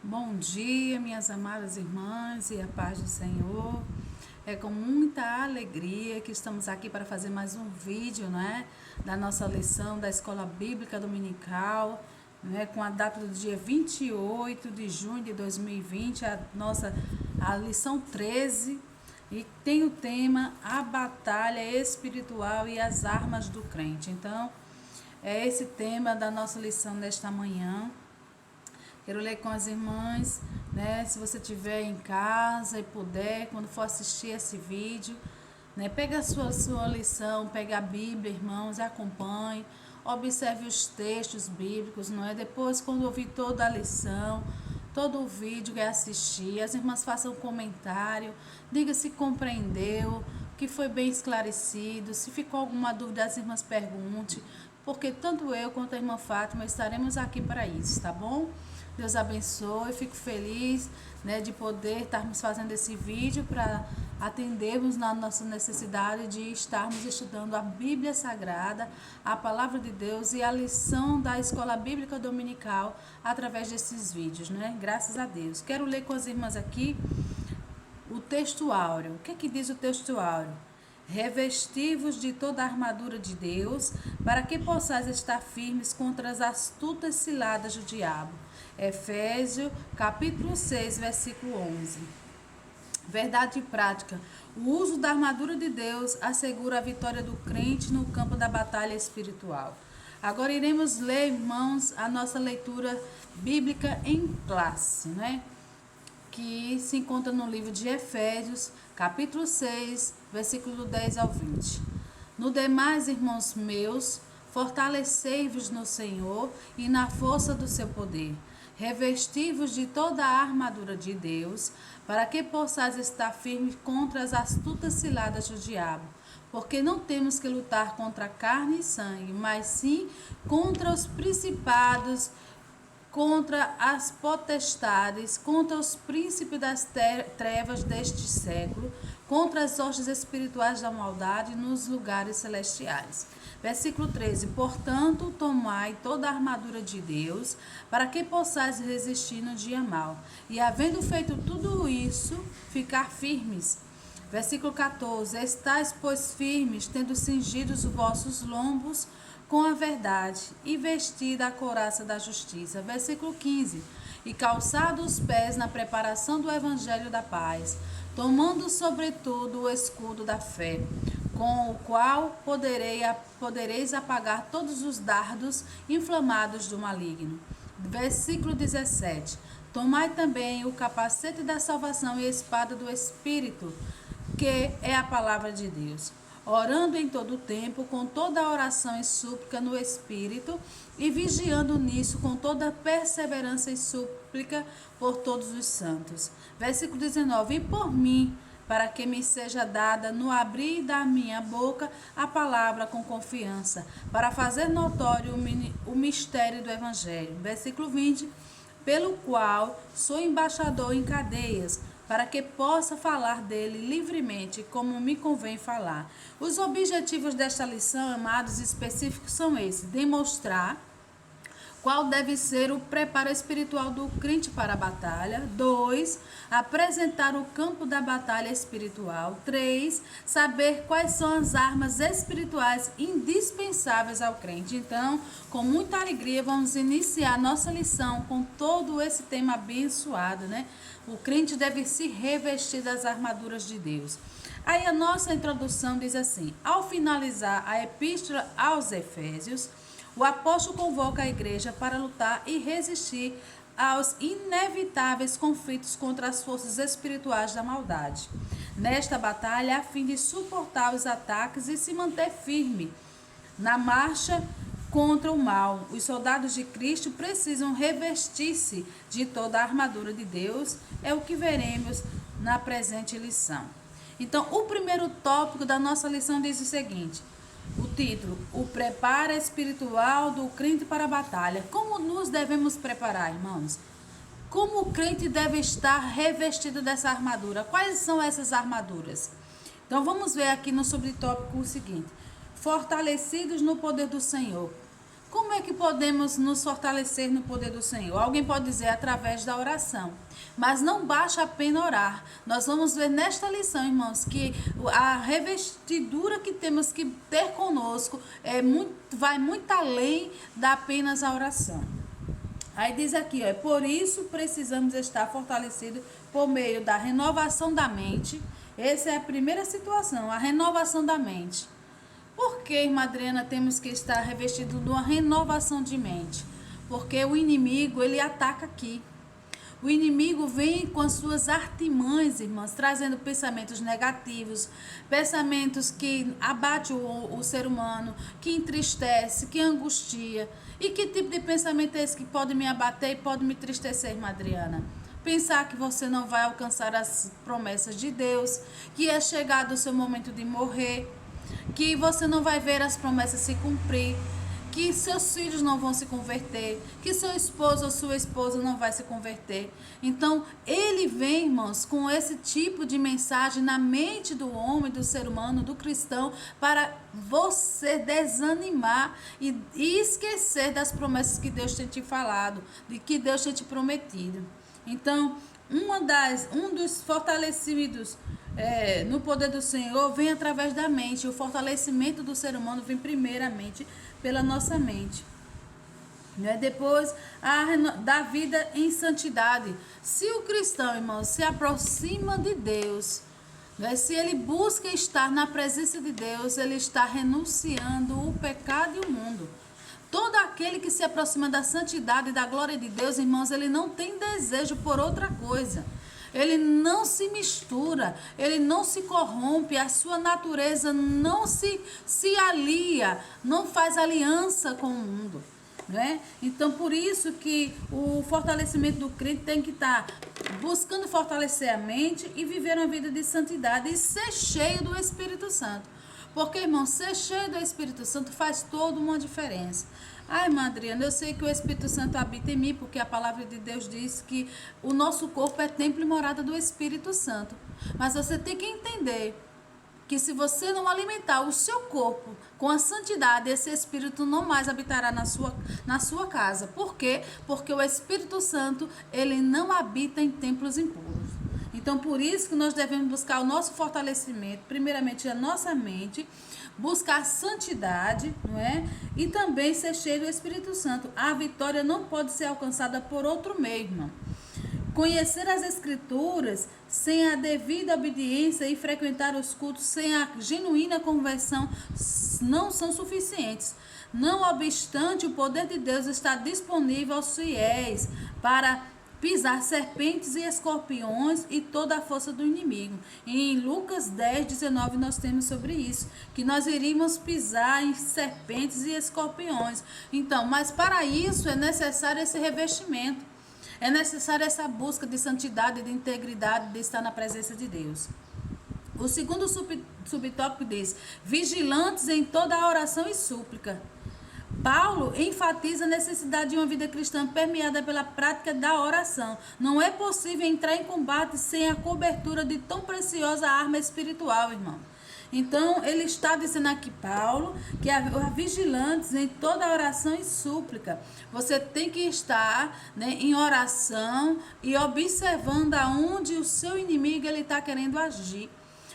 Bom dia, minhas amadas irmãs e a paz do Senhor. É com muita alegria que estamos aqui para fazer mais um vídeo, né, da nossa lição da Escola Bíblica Dominical, né, com a data do dia 28 de junho de 2020, a lição 13, e tem o tema A Batalha Espiritual e as Armas do Crente. Então, é esse tema da nossa lição desta manhã. Quero ler com as irmãs, né? Se você estiver em casa e puder, quando for assistir esse vídeo, né? Pega a sua lição, pega a Bíblia, irmãos, e acompanhe. Observe os textos bíblicos, não é? Depois, quando ouvir toda a lição, todo o vídeo que assistir, as irmãs façam um comentário, diga se compreendeu, que foi bem esclarecido. Se ficou alguma dúvida, as irmãs pergunte, porque tanto eu quanto a irmã Fátima estaremos aqui para isso, tá bom? Deus abençoe, fico feliz, né, de poder estarmos fazendo esse vídeo para atendermos na nossa necessidade de estarmos estudando a Bíblia Sagrada, a Palavra de Deus e a lição da Escola Bíblica Dominical através desses vídeos, né? Graças a Deus. Quero ler com as irmãs aqui o texto áureo. O que é que diz o texto áureo? Revesti-vos de toda a armadura de Deus, para que possais estar firmes contra as astutas ciladas do diabo. Efésios, capítulo 6, versículo 11. Verdade e prática. O uso da armadura de Deus assegura a vitória do crente no campo da batalha espiritual. Agora iremos ler, irmãos, a nossa leitura bíblica em classe, né? Que se encontra no livro de Efésios, capítulo 6, versículo 10 ao 20. No demais, irmãos meus, fortalecei-vos no Senhor e na força do seu poder. Revesti-vos de toda a armadura de Deus, para que possais estar firmes contra as astutas ciladas do diabo. Porque não temos que lutar contra carne e sangue, mas sim contra os principados, contra as potestades, contra os príncipes das trevas deste século, contra as hostes espirituais da maldade nos lugares celestiais. Versículo 13. Portanto, tomai toda a armadura de Deus, para que possais resistir no dia mau, e havendo feito tudo isso, ficar firmes. Versículo 14. Estais, pois, firmes, tendo cingido os vossos lombos com a verdade, e vestida a couraça da justiça. Versículo 15. E calçado os pés na preparação do evangelho da paz, tomando sobretudo o escudo da fé, com o qual podereis apagar todos os dardos inflamados do maligno. Versículo 17. Tomai também o capacete da salvação e a espada do Espírito, que é a palavra de Deus, orando em todo o tempo, com toda a oração e súplica no Espírito, e vigiando nisso com toda perseverança e súplica por todos os santos. Versículo 19. E por mim, para que me seja dada no abrir da minha boca a palavra com confiança, para fazer notório o mistério do Evangelho. Versículo 20. Pelo qual sou embaixador em cadeias, para que possa falar dele livremente, como me convém falar. Os objetivos desta lição, amados, específicos são esses: demonstrar qual deve ser o preparo espiritual do crente para a batalha. 2. Apresentar o campo da batalha espiritual. 3. Saber quais são as armas espirituais indispensáveis ao crente. Então, com muita alegria, vamos iniciar nossa lição com todo esse tema abençoado, né? O crente deve se revestir das armaduras de Deus. Aí a nossa introdução diz assim: ao finalizar a epístola aos Efésios, o apóstolo convoca a igreja para lutar e resistir aos inevitáveis conflitos contra as forças espirituais da maldade. Nesta batalha, a fim de suportar os ataques e se manter firme na marcha contra o mal, os soldados de Cristo precisam revestir-se de toda a armadura de Deus, é o que veremos na presente lição. Então, o primeiro tópico da nossa lição diz o seguinte: o título: o preparo espiritual do crente para a batalha. Como nos devemos preparar, irmãos? Como o crente deve estar revestido dessa armadura? Quais são essas armaduras? Então vamos ver aqui no subtópico o seguinte: fortalecidos no poder do Senhor. Como é que podemos nos fortalecer no poder do Senhor? Alguém pode dizer através da oração. Mas não basta apenas orar. Nós vamos ver nesta lição, irmãos, que a revestidura que temos que ter conosco vai muito além da apenas a oração. Aí diz aqui, ó, por isso precisamos estar fortalecidos por meio da renovação da mente. Essa é a primeira situação, a renovação da mente. Por que, irmã Adriana, temos que estar revestidos de uma renovação de mente? Porque o inimigo, ele ataca aqui. O inimigo vem com as suas artimanhas, irmãs, trazendo pensamentos negativos, pensamentos que abatem o ser humano, que entristece, que angustia. E que tipo de pensamento é esse que pode me abater e pode me entristecer, irmã Adriana? Pensar que você não vai alcançar as promessas de Deus, que é chegado o seu momento de morrer, que você não vai ver as promessas se cumprir, que seus filhos não vão se converter, que seu esposo ou sua esposa não vai se converter. Então, ele vem, irmãos, com esse tipo de mensagem na mente do homem, do ser humano, do cristão, para você desanimar e esquecer das promessas que Deus tem te falado, de que Deus tem te prometido. Então, um dos fortalecidos no poder do Senhor vem através da mente. O fortalecimento do ser humano vem primeiramente pela nossa mente. Depois, da vida em santidade. Se o cristão, irmão, se aproxima de Deus, se ele busca estar na presença de Deus, ele está renunciando o pecado e o mundo. Todo aquele que se aproxima da santidade e da glória de Deus, irmãos, ele não tem desejo por outra coisa. Ele não se mistura, ele não se corrompe, a sua natureza não se alia, não faz aliança com o mundo. Né? Então, por isso que o fortalecimento do crente tem que estar buscando fortalecer a mente e viver uma vida de santidade e ser cheio do Espírito Santo. Porque, irmão, ser cheio do Espírito Santo faz toda uma diferença. Ai, irmã Adriana, eu sei que o Espírito Santo habita em mim, porque a palavra de Deus diz que o nosso corpo é templo e morada do Espírito Santo. Mas você tem que entender que se você não alimentar o seu corpo com a santidade, esse Espírito não mais habitará na sua casa. Por quê? Porque o Espírito Santo, ele não habita em templos impuros. Então, por isso que nós devemos buscar o nosso fortalecimento, primeiramente a nossa mente, buscar santidade, não é? E também ser cheio do Espírito Santo. A vitória não pode ser alcançada por outro meio, irmão. Conhecer as Escrituras sem a devida obediência e frequentar os cultos sem a genuína conversão não são suficientes. Não obstante, o poder de Deus está disponível aos fiéis para pisar serpentes e escorpiões e toda a força do inimigo. E em Lucas 10, 19 nós temos sobre isso, que nós iríamos pisar em serpentes e escorpiões. Então, mas para isso é necessário esse revestimento. É necessária essa busca de santidade, de integridade, de estar na presença de Deus. O segundo subtópico diz: vigilantes em toda a oração e súplica. Paulo enfatiza a necessidade de uma vida cristã permeada pela prática da oração. Não é possível entrar em combate sem a cobertura de tão preciosa arma espiritual, irmão. Então, ele está dizendo aqui, Paulo, que há vigilantes em toda oração e súplica. Você tem que estar, né, em oração e observando aonde o seu inimigo está querendo agir.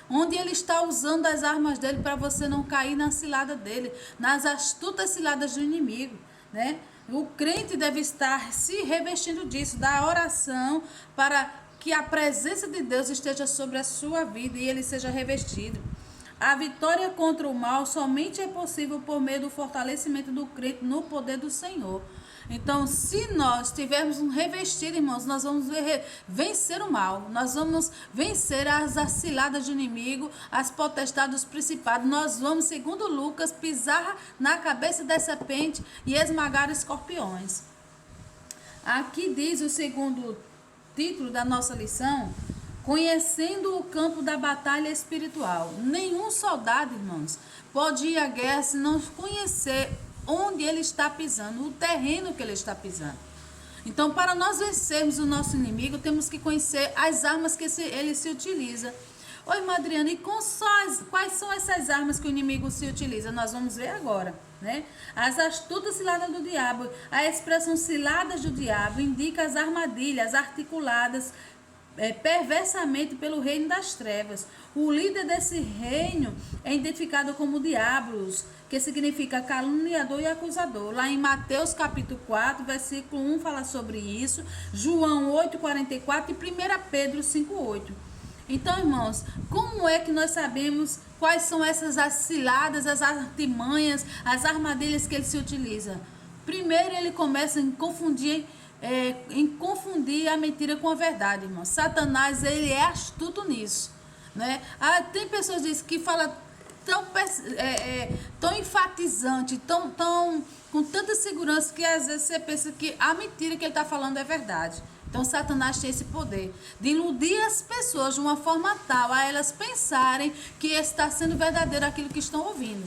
Onde ele está usando as armas dele para você não cair na cilada dele, nas astutas ciladas do inimigo, né? O crente deve estar se revestindo disso, da oração, para que a presença de Deus esteja sobre a sua vida e ele seja revestido. A vitória contra o mal somente é possível por meio do fortalecimento do crente no poder do Senhor. Então, se nós tivermos um revestido, irmãos, nós vamos vencer o mal. Nós vamos vencer as ciladas do inimigo, as potestades dos principados. Nós vamos, segundo Lucas, pisar na cabeça da serpente e esmagar escorpiões. Aqui diz o segundo título da nossa lição: conhecendo o campo da batalha espiritual. Nenhum soldado, irmãos, pode ir à guerra se não conhecer onde ele está pisando, o terreno que ele está pisando. Então, para nós vencermos o nosso inimigo, temos que conhecer as armas que ele se utiliza. Oi, irmã Adriana, e quais são essas armas que o inimigo se utiliza? Nós vamos ver agora, né? As astutas ciladas do diabo. A expressão ciladas do diabo indica as armadilhas articuladas perversamente pelo reino das trevas. O líder desse reino é identificado como diabos, que significa caluniador e acusador. Lá em Mateus capítulo 4, versículo 1 fala sobre isso, João 8,44 e 1 Pedro 5,8. Então, irmãos, como é que nós sabemos quais são essas ciladas, as artimanhas, as armadilhas que ele se utiliza? Primeiro, ele começa em confundir a mentira com a verdade, irmão. Satanás, ele é astuto nisso, né? Tem pessoas que falam tão enfatizante, tão com tanta segurança, que às vezes você pensa que a mentira que ele está falando é verdade. Então, Satanás tem esse poder de iludir as pessoas de uma forma tal a elas pensarem que está sendo verdadeiro aquilo que estão ouvindo.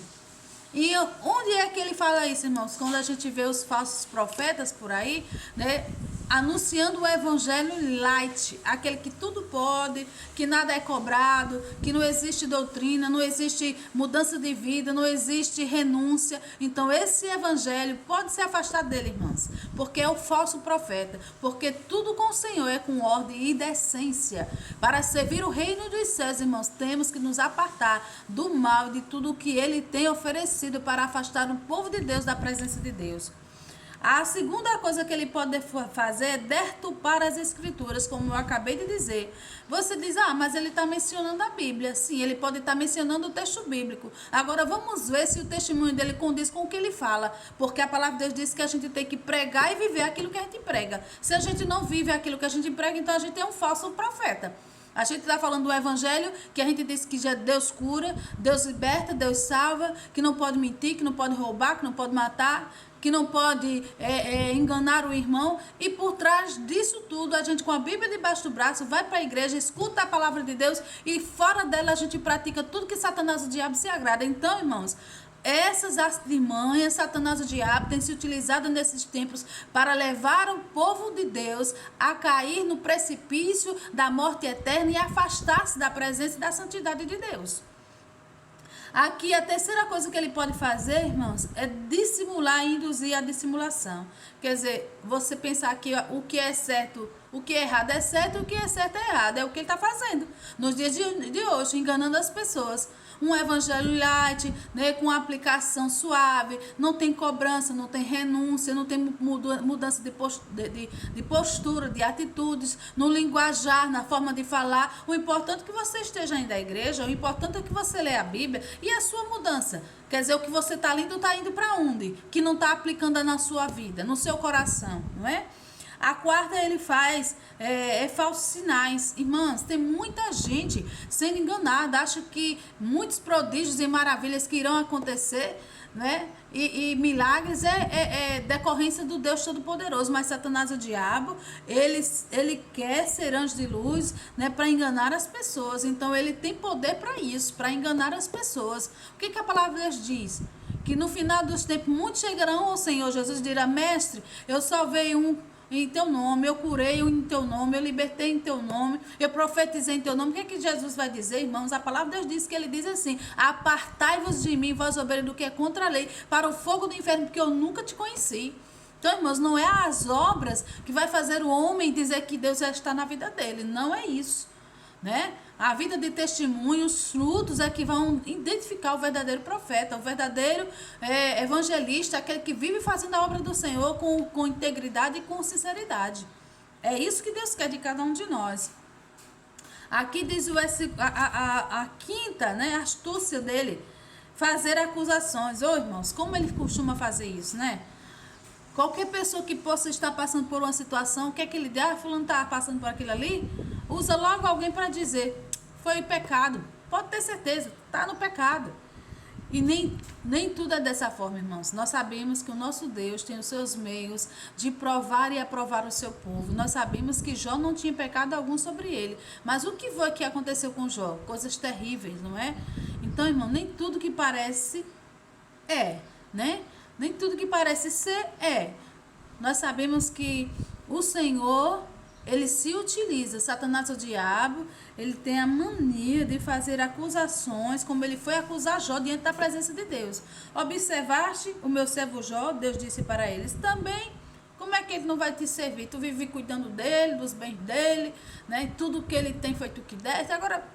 E onde é que ele fala isso, irmãos? Quando a gente vê os falsos profetas por aí, né, anunciando o evangelho light, aquele que tudo pode, que nada é cobrado, que não existe doutrina, não existe mudança de vida, não existe renúncia. Então esse evangelho pode se afastar dele, irmãos, porque é o falso profeta, porque tudo com o Senhor é com ordem e decência. Para servir o reino dos céus, irmãos, temos que nos apartar do mal, de tudo o que ele tem oferecido para afastar o povo de Deus da presença de Deus. A segunda coisa que ele pode fazer é deturpar as escrituras, como eu acabei de dizer. Você diz, mas ele está mencionando a Bíblia. Sim, ele pode estar mencionando o texto bíblico. Agora vamos ver se o testemunho dele condiz com o que ele fala. Porque a palavra de Deus diz que a gente tem que pregar e viver aquilo que a gente prega. Se a gente não vive aquilo que a gente prega, então a gente é um falso profeta. A gente está falando do evangelho, que a gente diz que já Deus cura, Deus liberta, Deus salva, que não pode mentir, que não pode roubar, que não pode matar, que não pode enganar o irmão. E por trás disso tudo, a gente com a Bíblia debaixo do braço, vai para a igreja, escuta a palavra de Deus e fora dela a gente pratica tudo que Satanás, o diabo, se agrada. Então, irmãos, essas artimanhas, Satanás, o diabo, tem se utilizado nesses tempos para levar o povo de Deus a cair no precipício da morte eterna e afastar-se da presença e da santidade de Deus. Aqui, a terceira coisa que ele pode fazer, irmãos, é dissimular e induzir a dissimulação. Quer dizer, você pensar que o que é certo, o que é errado é certo, o que é certo é errado. É o que ele está fazendo nos dias de hoje, enganando as pessoas. Um evangelho light, né, com aplicação suave, não tem cobrança, não tem renúncia, não tem mudança de postura, de atitudes, no linguajar, na forma de falar. O importante é que você esteja indo à igreja, o importante é que você leia a Bíblia e a sua mudança. Quer dizer, o que você está lendo está indo para onde? Que não está aplicando na sua vida, no seu coração, não é? A quarta, ele faz falsos sinais. Irmãs, tem muita gente sendo enganada, acha que muitos prodígios e maravilhas que irão acontecer, né? E milagres é decorrência do Deus Todo-Poderoso. Mas Satanás, o diabo, ele quer ser anjo de luz, né, para enganar as pessoas. Então ele tem poder para isso, para enganar as pessoas. O que a palavra de Deus diz? Que no final dos tempos muitos chegarão ao Senhor Jesus e dirão: mestre, eu salvei em teu nome, eu curei em teu nome, eu libertei em teu nome, eu profetizei em teu nome. O que é que Jesus vai dizer, irmãos? A palavra de Deus diz que ele diz assim: apartai-vos de mim, vós obreiros do que é contra a lei, para o fogo do inferno, porque eu nunca te conheci. Então, irmãos, não é as obras que vai fazer o homem dizer que Deus já está na vida dele, não é isso, né? A vida de testemunho, os frutos é que vão identificar o verdadeiro profeta, o verdadeiro evangelista, aquele que vive fazendo a obra do Senhor com integridade e com sinceridade. É isso que Deus quer de cada um de nós. Aqui diz a quinta, né, astúcia dele, fazer acusações. Irmãos, como ele costuma fazer isso, né? Qualquer pessoa que possa estar passando por uma situação, o que é que ele diz? Fulano está passando por aquilo ali? Usa logo alguém para dizer: foi pecado. Pode ter certeza, está no pecado. E nem tudo é dessa forma, irmãos. Nós sabemos que o nosso Deus tem os seus meios de provar e aprovar o seu povo. Nós sabemos que Jó não tinha pecado algum sobre ele. Mas o que foi que aconteceu com Jó? Coisas terríveis, não é? Então, irmão, nem tudo que parece né? Nem tudo que parece ser Nós sabemos que o Senhor ele se utiliza, Satanás, o diabo, ele tem a mania de fazer acusações, como ele foi acusar Jó diante da presença de Deus. Observaste o meu servo Jó, Deus disse para eles, também, como é que ele não vai te servir? Tu vive cuidando dele, dos bens dele, né? Tudo que ele tem foi tu que deste, agora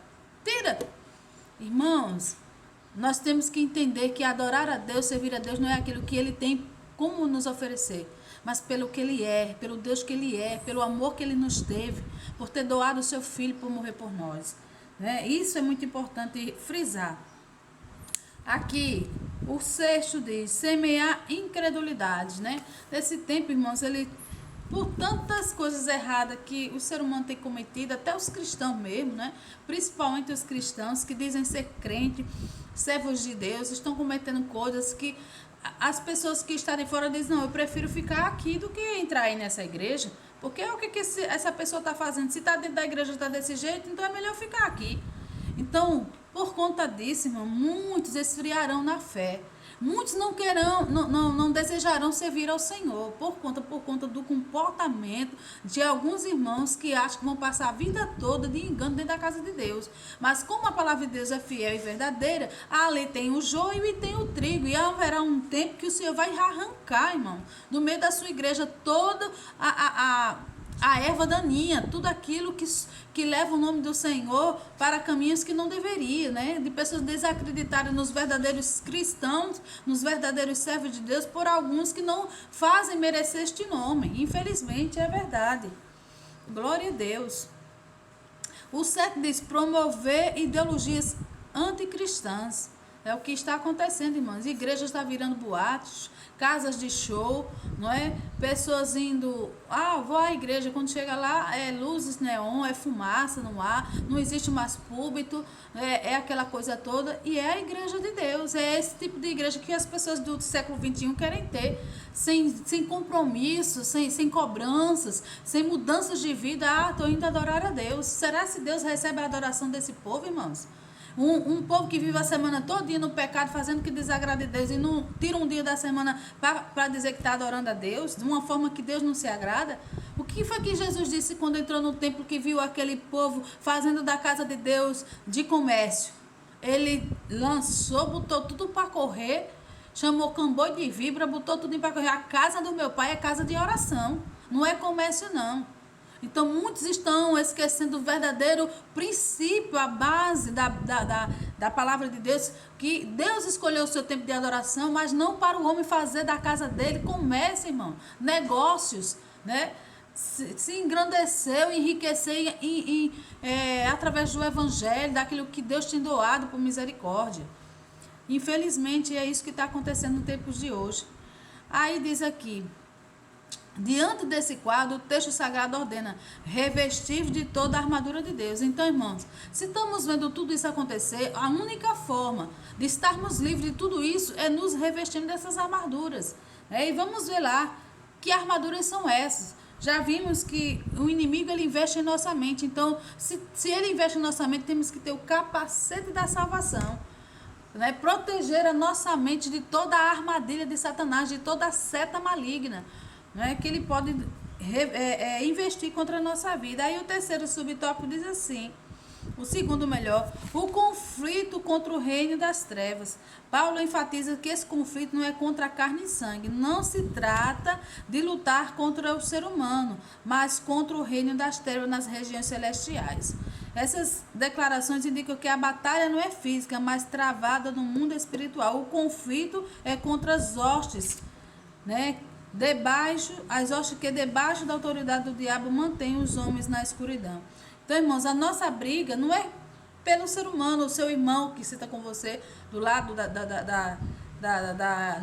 tira. Irmãos, nós temos que entender que adorar a Deus, servir a Deus, não é aquilo que ele tem como nos oferecer, mas pelo que ele é, pelo Deus que ele é, pelo amor que ele nos teve, por ter doado o seu filho por morrer por nós, né? Isso é muito importante frisar. Aqui, o 6 diz, semear incredulidade, né? Nesse tempo, irmãos, ele, por tantas coisas erradas que o ser humano tem cometido, até os cristãos mesmo, né? Principalmente os cristãos que dizem ser crente, servos de Deus, estão cometendo coisas que as pessoas que estarem fora dizem, não, eu prefiro ficar aqui do que entrar aí nessa igreja, porque é o que essa pessoa está fazendo. Se está dentro da igreja está desse jeito, então é melhor ficar aqui. Então, por conta disso, irmão, muitos esfriarão na fé. Muitos não desejarão servir ao Senhor por conta do comportamento de alguns irmãos que acham que vão passar a vida toda de engano dentro da casa de Deus. Mas como a palavra de Deus é fiel e verdadeira, ali tem o joio e tem o trigo. E haverá um tempo que o Senhor vai arrancar, irmão, do meio da sua igreja toda a erva daninha, tudo aquilo que leva o nome do Senhor para caminhos que não deveria, né? De pessoas desacreditarem nos verdadeiros cristãos, nos verdadeiros servos de Deus, por alguns que não fazem merecer este nome. Infelizmente, é verdade. Glória a Deus. O 7 diz, promover ideologias anticristãs. É o que está acontecendo, irmãos. Igrejas estão virando boates, casas de show, não é? Pessoas indo, vou à igreja, quando chega lá é luzes neon, é fumaça no ar, não existe mais púlpito, é aquela coisa toda, e é a igreja de Deus, é esse tipo de igreja que as pessoas do século XXI querem ter, sem compromissos, sem cobranças, sem mudanças de vida. Estou indo adorar a Deus. Será se Deus recebe a adoração desse povo, irmãos? Um povo que vive a semana todinha no pecado, fazendo o que desagrada a Deus, e não tira um dia da semana para dizer que está adorando a Deus, de uma forma que Deus não se agrada. O que foi que Jesus disse quando entrou no templo, que viu aquele povo fazendo da casa de Deus de comércio? Ele lançou, botou tudo para correr, chamou camboi de vibra, botou tudo para correr. A casa do meu pai é casa de oração, não é comércio não. Então, muitos estão esquecendo o verdadeiro princípio, a base da palavra de Deus, que Deus escolheu o seu tempo de adoração, mas não para o homem fazer da casa dele comércio, irmão, negócios, né? Se engrandeceu, enriquecer através do evangelho, daquilo que Deus tem doado por misericórdia. Infelizmente, é isso que está acontecendo nos tempos de hoje. Aí diz aqui, diante desse quadro, o texto sagrado ordena, revestir de toda a armadura de Deus. Então, irmãos, se estamos vendo tudo isso acontecer, a única forma de estarmos livres de tudo isso é nos revestindo dessas armaduras. E vamos ver lá, que armaduras são essas? Já vimos que o inimigo, ele investe em nossa mente. Então, se ele investe em nossa mente, temos que ter o capacete da salvação, né? Proteger a nossa mente de toda a armadilha de Satanás, de toda a seta maligna, né, que ele pode investir contra a nossa vida. Aí o terceiro subtópico diz assim, o segundo melhor, o conflito contra o reino das trevas. Paulo enfatiza que esse conflito não é contra a carne e sangue, não se trata de lutar contra o ser humano, mas contra o reino das trevas nas regiões celestiais. Essas declarações indicam que a batalha não é física, mas travada no mundo espiritual. O conflito é contra as hostes, né? As hostes que debaixo da autoridade do diabo mantêm os homens na escuridão. Então, irmãos, a nossa briga não é pelo ser humano, o seu irmão que senta com você do lado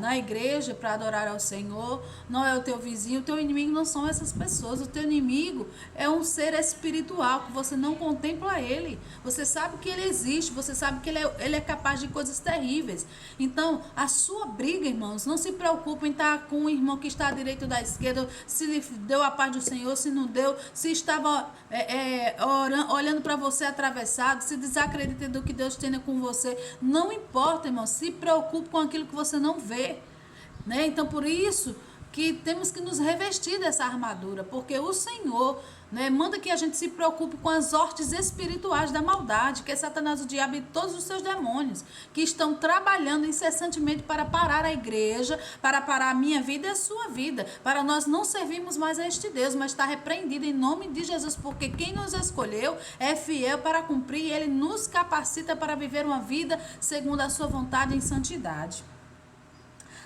na igreja para adorar ao Senhor, não é o teu vizinho, o teu inimigo não são essas pessoas. O teu inimigo é um ser espiritual que você não contempla ele, você sabe que ele existe, você sabe que ele é capaz de coisas terríveis. Então, a sua briga, irmãos, não se preocupe em estar com o irmão que está à direita ou da esquerda, se lhe deu a paz do Senhor, se não deu, se estava olhando para você atravessado, se desacredita do que Deus tem com você. Não importa, irmão, se preocupe com aquilo que você não vê, né? Então, por isso que temos que nos revestir dessa armadura, porque o Senhor, né, manda que a gente se preocupe com as hortes espirituais da maldade, que é Satanás, o diabo e todos os seus demônios, que estão trabalhando incessantemente para parar a igreja, para parar a minha vida e a sua vida, para nós não servirmos mais a este Deus, mas está repreendido em nome de Jesus, porque quem nos escolheu é fiel para cumprir, e Ele nos capacita para viver uma vida segundo a sua vontade em santidade.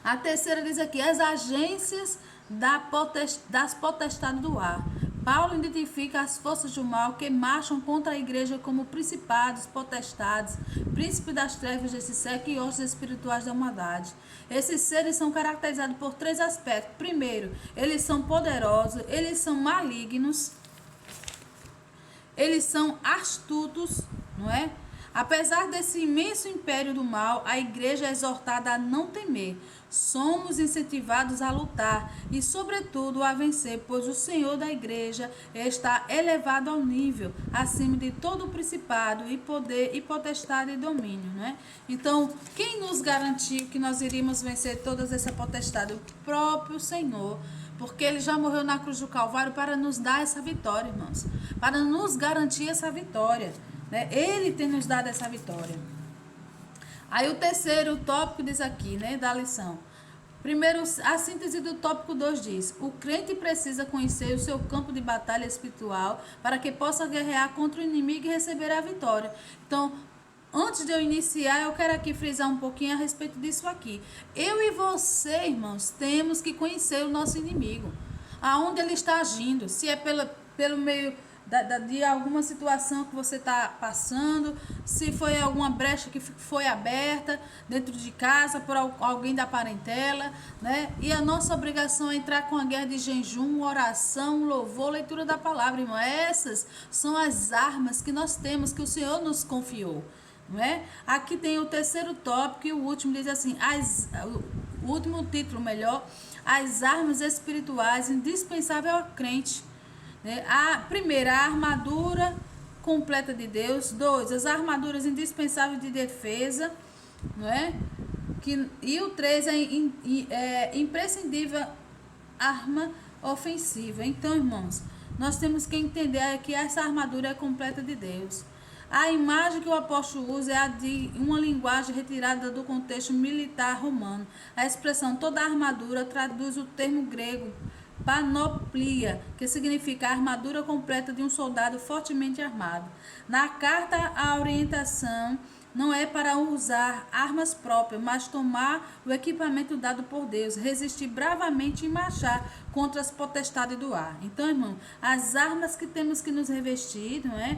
A terceira diz aqui, as agências das potestades do ar. Paulo identifica as forças do mal que marcham contra a igreja como principados, potestades, príncipes das trevas desse século e hostes espirituais da maldade. Esses seres são caracterizados por 3 aspectos. Primeiro, eles são poderosos, eles são malignos, eles são astutos, não é? Apesar desse imenso império do mal, a igreja é exortada a não temer. Somos incentivados a lutar e, sobretudo, a vencer, pois o Senhor da igreja está elevado ao nível, acima de todo o principado e poder e potestade e domínio, né? Então, quem nos garantiu que nós iríamos vencer todas essa potestade? O próprio Senhor, porque Ele já morreu na cruz do Calvário para nos dar essa vitória, irmãos, para nos garantir essa vitória, né? Ele tem nos dado essa vitória. Aí o terceiro tópico diz aqui, né, da lição. Primeiro, a síntese do tópico 2 diz: o crente precisa conhecer o seu campo de batalha espiritual para que possa guerrear contra o inimigo e receber a vitória. Então, antes de eu iniciar, eu quero aqui frisar um pouquinho a respeito disso aqui. Eu e você, irmãos, temos que conhecer o nosso inimigo, aonde ele está agindo, se é pelo meio de alguma situação que você está passando, se foi alguma brecha que foi aberta dentro de casa por alguém da parentela, né? E a nossa obrigação é entrar com a guerra de jejum, oração, louvor, leitura da palavra, irmão. Essas são as armas que nós temos, que o Senhor nos confiou, não é? Aqui tem o terceiro tópico e o último diz assim, o último título melhor, as armas espirituais indispensáveis ao crente. A primeira, a armadura completa de Deus. 2, as armaduras indispensáveis de defesa, não é? E o 3, é imprescindível arma ofensiva. Então, irmãos, nós temos que entender que essa armadura é completa de Deus. A imagem que o apóstolo usa é a de uma linguagem retirada do contexto militar romano. A expressão toda a armadura traduz o termo grego panoplia, que significa a armadura completa de um soldado fortemente armado. Na carta, a orientação não é para usar armas próprias, mas tomar o equipamento dado por Deus, resistir bravamente e marchar contra as potestades do ar. Então, irmão, as armas que temos que nos revestir, não é?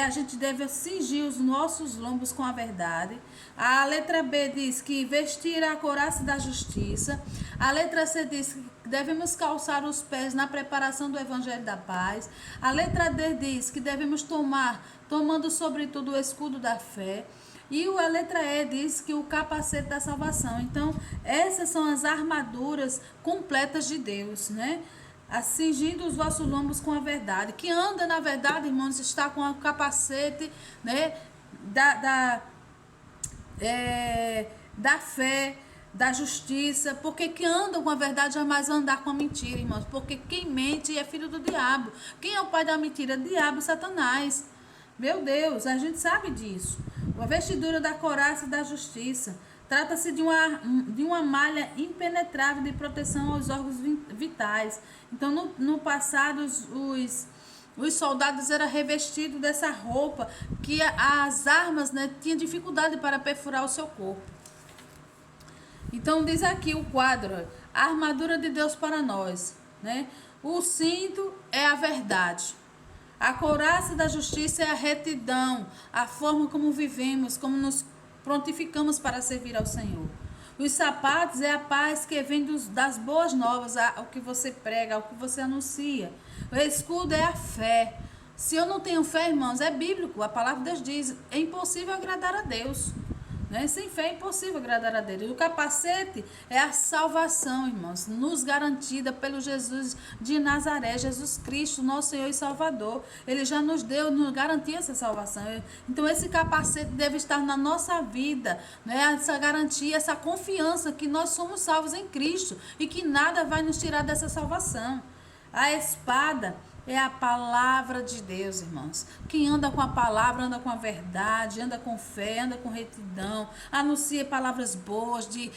A gente deve cingir os nossos lombos com a verdade. A letra B diz que vestir a couraça da justiça. A letra C diz que devemos calçar os pés na preparação do evangelho da paz. A letra D diz que devemos tomando sobretudo o escudo da fé. E a letra E diz que o capacete da salvação. Então, essas são as armaduras completas de Deus, né? Cingindo os vossos lombos com a verdade. Que anda na verdade, irmãos, está com o capacete, né, da fé, da justiça, porque quem anda com a verdade jamais vai andar com a mentira, irmãos, porque quem mente é filho do diabo. Quem é o pai da mentira? Diabo, Satanás. Meu Deus, a gente sabe disso. A vestidura da couraça da justiça. Trata-se de uma malha impenetrável de proteção aos órgãos vitais. Então, no passado, os soldados eram revestidos dessa roupa, que as armas, né, tinham dificuldade para perfurar o seu corpo. Então, diz aqui o quadro, a armadura de Deus para nós, né? O cinto é a verdade. A couraça da justiça é a retidão, a forma como vivemos, como nos prontificamos para servir ao Senhor. Os sapatos é a paz que vem das boas novas, ao que você prega, ao que você anuncia. O escudo é a fé. Se eu não tenho fé, irmãos, é bíblico. A palavra de Deus diz, é impossível agradar a Deus. né? Sem fé é impossível agradar a Deus. E o capacete é a salvação, irmãos, nos garantida pelo Jesus de Nazaré, Jesus Cristo, nosso Senhor e Salvador. Ele já nos deu, nos garantiu essa salvação. Então esse capacete deve estar na nossa vida, né? Essa garantia, essa confiança que nós somos salvos em Cristo e que nada vai nos tirar dessa salvação. A espada é a palavra de Deus, irmãos. Quem anda com a palavra, anda com a verdade, anda com fé, anda com retidão, anuncia palavras boas, de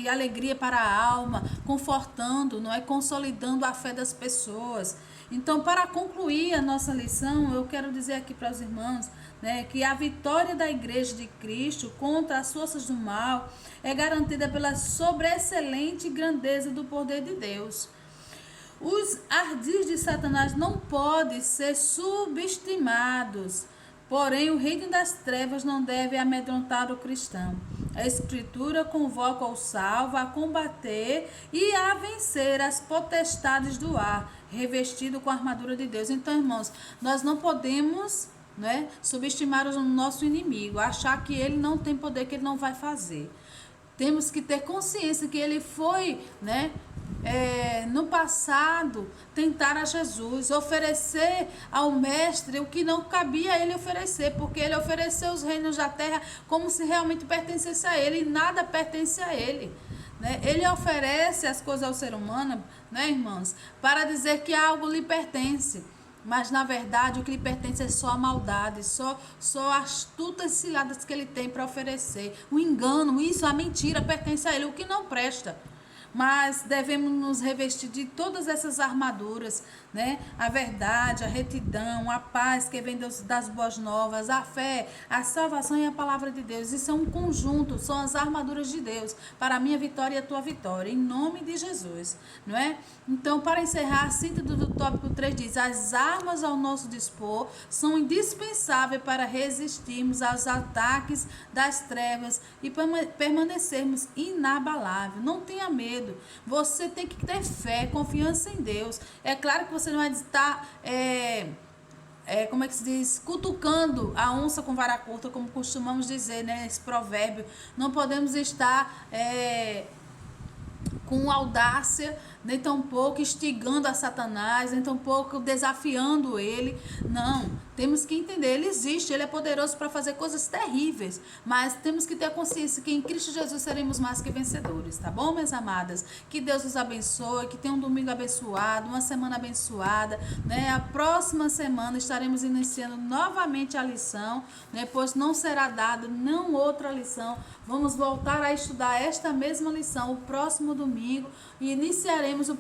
alegria para a alma, confortando, não é? Consolidando a fé das pessoas. Então, para concluir a nossa lição, eu quero dizer aqui para os irmãos, né, que a vitória da Igreja de Cristo contra as forças do mal é garantida pela sobreexcelente grandeza do poder de Deus. Os ardis de Satanás não podem ser subestimados, porém o reino das trevas não deve amedrontar o cristão. A Escritura convoca o salvo a combater e a vencer as potestades do ar, revestido com a armadura de Deus. Então, irmãos, nós não podemos, né, subestimar o nosso inimigo, achar que ele não tem poder, que ele não vai fazer. Temos que ter consciência que ele foi, né, no passado, tentar a Jesus, oferecer ao mestre o que não cabia a ele oferecer, porque ele ofereceu os reinos da terra como se realmente pertencesse a ele, e nada pertence a ele, né? Ele oferece as coisas ao ser humano, né, irmãos, para dizer que algo lhe pertence. Mas na verdade o que lhe pertence é só a maldade, só astutas ciladas que ele tem para oferecer. O engano, isso, a mentira pertence a ele, o que não presta. Mas devemos nos revestir de todas essas armaduras, né? A verdade, a retidão, a paz que vem das boas novas, a fé, a salvação e a palavra de Deus. Isso é um conjunto, são as armaduras de Deus para a minha vitória e a tua vitória, em nome de Jesus, não é? Então, para encerrar, a síntese do tópico 3 diz: as armas ao nosso dispor são indispensáveis para resistirmos aos ataques das trevas e permanecermos inabaláveis. Não tenha medo. Você tem que ter fé, confiança em Deus. É claro que você não vai estar, como é que se diz, cutucando a onça com vara curta, como costumamos dizer, né, esse provérbio. Não podemos estar com audácia, nem tampouco instigando a Satanás, nem tampouco desafiando ele. Não, temos que entender, ele existe, ele é poderoso para fazer coisas terríveis, mas temos que ter a consciência que em Cristo Jesus seremos mais que vencedores, tá bom, minhas amadas? Que Deus os abençoe, que tenha um domingo abençoado, uma semana abençoada, né? A próxima semana estaremos iniciando novamente a lição, né? Pois não será dada não outra lição, vamos voltar a estudar esta mesma lição o próximo domingo e iniciaremos a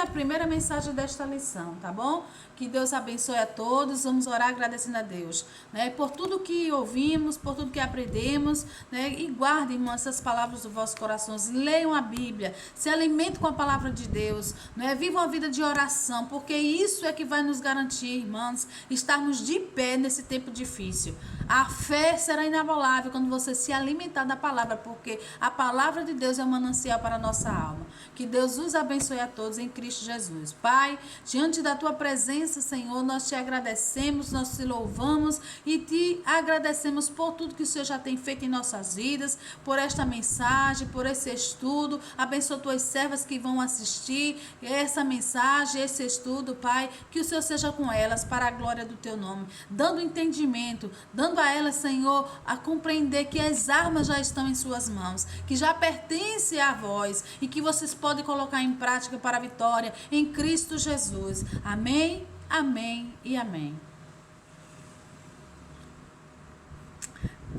primeira mensagem desta lição, tá bom? Que Deus abençoe a todos. Vamos orar agradecendo a Deus, né? Por tudo que ouvimos, por tudo que aprendemos, né? E guardem, irmãos, essas palavras dos vossos corações. Leiam a Bíblia, se alimentem com a palavra de Deus, né? Vivam a vida de oração, porque isso é que vai nos garantir, irmãos, estarmos de pé nesse tempo difícil. A fé será inabalável quando você se alimentar da palavra, porque a palavra de Deus é um manancial para a nossa alma. Que Deus os abençoe a todos em Cristo Jesus. Pai, diante da tua presença, Senhor, nós te agradecemos, nós te louvamos e te agradecemos por tudo que o Senhor já tem feito em nossas vidas, por esta mensagem, por esse estudo. Abençoa tuas servas que vão assistir essa mensagem, esse estudo, Pai, que o Senhor seja com elas para a glória do teu nome, dando entendimento, dando a elas, Senhor, a compreender que as armas já estão em suas mãos, que já pertence a vós e que vocês podem colocar em prática para a vitória em Cristo Jesus. Amém, amém e amém.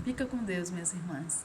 Fica com Deus, minhas irmãs.